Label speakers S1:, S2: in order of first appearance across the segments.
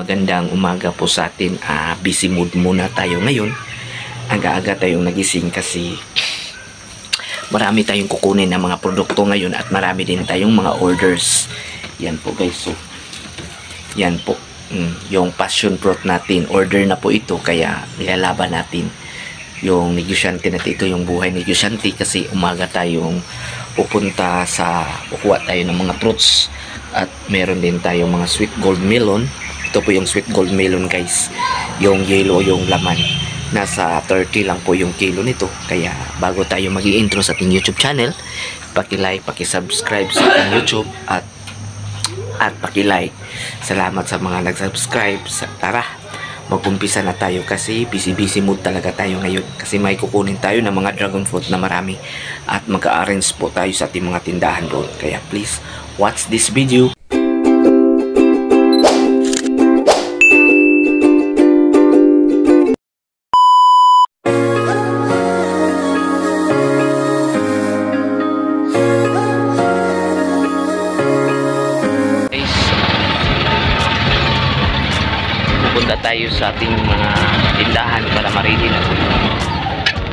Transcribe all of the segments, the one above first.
S1: Magandang umaga po sa atin. Busy mood muna tayo ngayon. Aga-aga tayong nagising kasi marami tayong kukunin ng mga produkto ngayon at marami din tayong mga orders. Yan po guys. So, yan po. Yung passion fruit natin. Order na po ito kaya nilalaban natin. Yung negosyante natin. Ito yung buhay negosyante kasi umaga tayong pupunta sa kukuha tayo ng mga fruits. At meron din tayong mga sweet gold melon. Ito po yung sweet gold melon guys. Yung yellow yung laman. Nasa 30 lang po yung kilo nito. Kaya bago tayo mag-i-intro sa ating YouTube channel, paki-like, paki-subscribe sa ating YouTube at paki-like. Salamat sa mga nag-subscribe. Tara, mag-umpisa na tayo kasi busy mood talaga tayo ngayon. Kasi may kukunin tayo ng mga dragon fruit na marami. At mag-arrange po tayo sa ating mga tindahan doon. Kaya please, watch this video. Pupunta tayo sa ating mga tindahan para ma-ready na po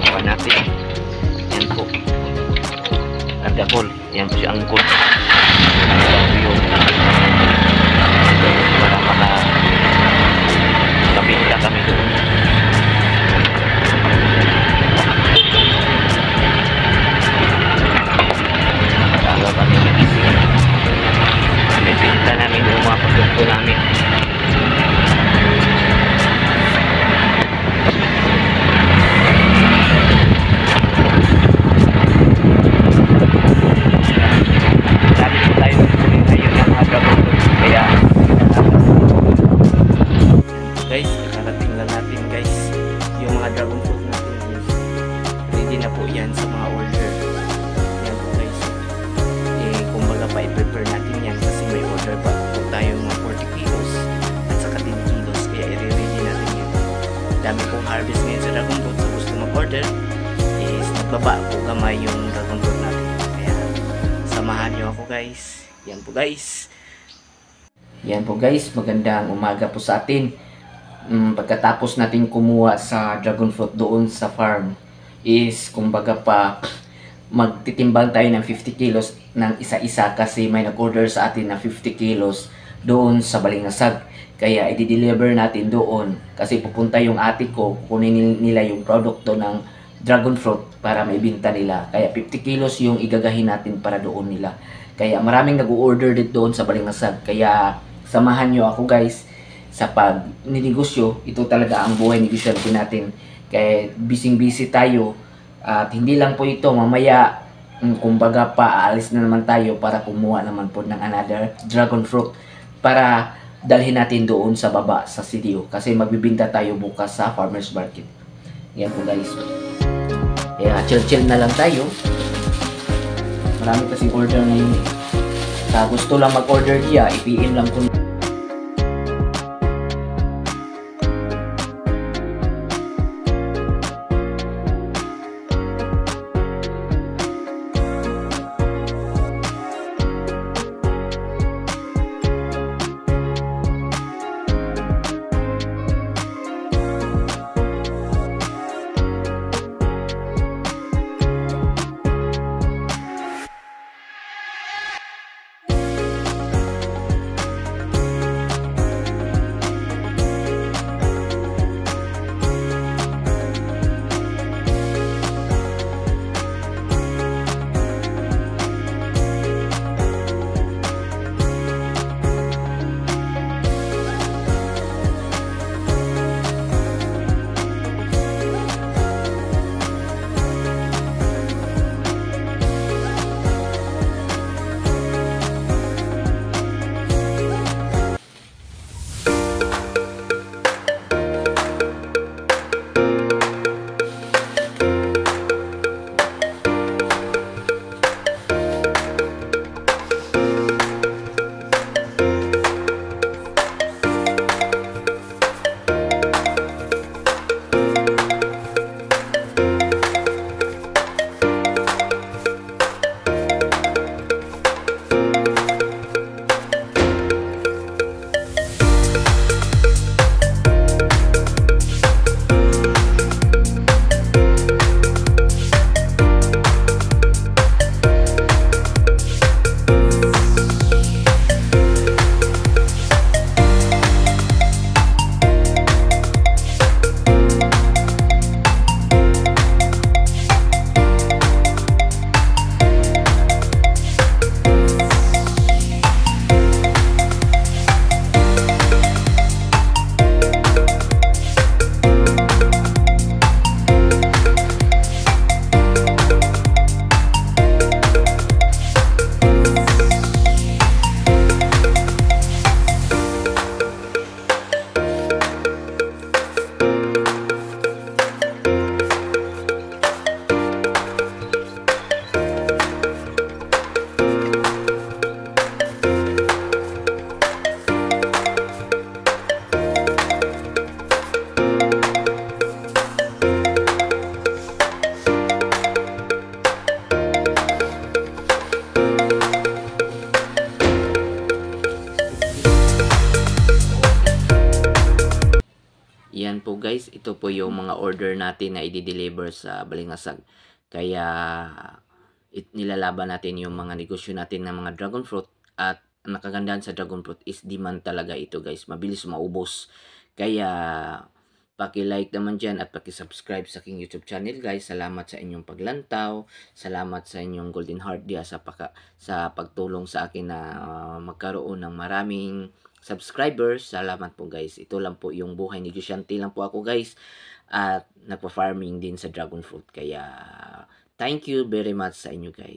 S1: yung natin. Yan po. Argacol. Yan po si Angkol. Para makapinta kami doon. Nakagawa kami nagising. Pinta namin yung mga produkto namin. Guys, nakarating lang natin guys yung mga dragon fruit natin guys. Ready na po yan sa mga order. Yan po guys. Kumbaga pa i-prepare natin yan kasi may order pa po tayo mga 40 kilos at saka 10 kilos. Kaya i-ready natin yan. Dami pong harvest ngayon sa dragon fruit. So gusto mag-order is nagbaba po gamay yung dragon fruit natin. Kaya samahan nyo ako guys. Yan po guys. Yan po guys. Magandang umaga po sa atin. Pagkatapos natin kumuha sa dragon fruit doon sa farm is kumbaga pa magtitimbang tayo ng 50 kilos ng isa-isa kasi may nag-order sa atin na 50 kilos doon sa Balingasag. Kaya i-deliver natin doon kasi pupunta yung ate ko, kunin nila yung produkto ng dragon fruit para maibinta nila. Kaya 50 kilos yung igagahin natin para doon nila. Kaya maraming nag-order dito doon sa Balingasag. Kaya samahan nyo ako guys sa pag ninegosyo. Ito talaga ang buhay negosyante natin. Kaya busy tayo. At hindi lang po ito. Mamaya, kumbaga pa, aalis na naman tayo para kumuha naman po ng another dragon fruit. Para dalhin natin doon sa baba sa CDO. Kasi magbibinta tayo bukas sa farmer's market. Yan po guys. Kaya chill na lang tayo. Marami kasing order ngayon. Sa gusto lang mag-order niya, i-PM lang po. po guys, ito po yung mga order natin na i-deliver sa Balingasag. Kaya nilalaban natin yung mga negosyo natin ng mga dragon fruit. At ang nakagandahan sa dragon fruit is demand talaga ito guys. Mabilis maubos. Kaya paki-like naman dyan at paki-subscribe sa aking YouTube channel guys. Salamat sa inyong paglantaw. Salamat sa inyong golden heart dia sa pagtulong sa akin na magkaroon ng maraming subscribers. Salamat po guys. Ito lang po yung buhay negosyante lang po ako guys. At nagpa-farming din sa dragon fruit. Kaya thank you very much sa inyo guys.